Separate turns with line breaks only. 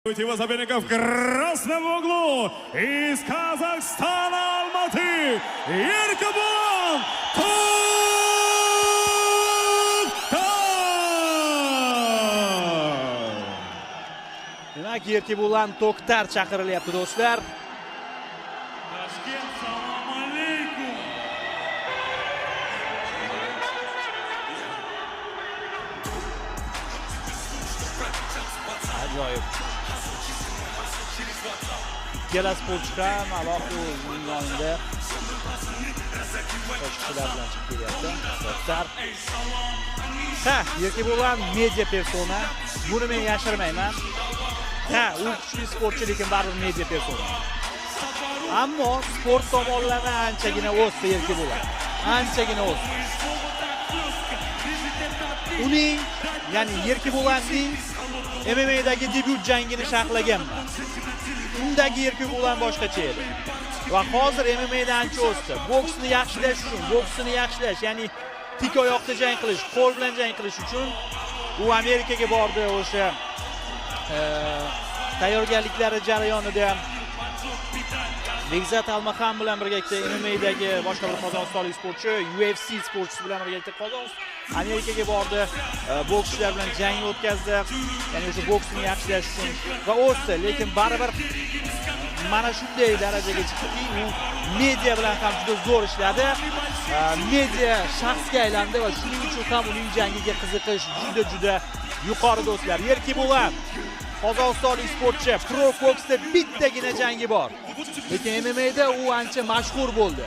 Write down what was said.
Соперников в красном углу из Казахстана Алматы Еркебулан Tokhtar.
Demak, Yerkebulan Tokhtar chaqirilyapti do'stlar.
Toshkent, assalomu alaykum.
Ajoyib. Ikkala sportchi ham alohida o'zining yonida qo'shiqchilar bilan chiqib kelyapti. Tokhtar. Yerkebulan media persona. Buni men yashirmayman. U kuchli sportchi, lekin baribir media persona. Ammo sport tomonlari anchagina o'sdi Yerkebulan. Anchagina o'sdi. Uning, ya'ni Yerkebulanning MMA'dagi debyut jangini sharhlaganman. Undagi Yerkebulan boshqacha edi. Va hozir MMA'da ancha o'sdi. Boksni yaxshilash uchun, boksini yaxshilash, ya'ni tik oyoqda jang qilish, qo'l bilan jang qilish uchun u Amerikaga bordi. O'sha tayyorgarliklari jarayonida Bekzat Almaxan bilan birgalikda MMA'dagi boshqa bir qozog'istonlik sportchi, UFC sportchisi bilan birgalikda Amerikaga bordi, bokschilar bilan jang o'tkazdi. Ya'ni o'sha boksni yaxshilash uchun va o'sdi, lekin baribir mana shunday darajaga chiqdiki, u media bilan ham juda zo'r ishladi. Media shaxsga aylandi va shuning uchun ham uning jangiga qiziqish juda yuqori do'stlar. Yerkebulan qozog'istonlik sportchi, pro boksda bittagina jangi bor. Lekin MMA'da u ancha mashhur bo'ldi.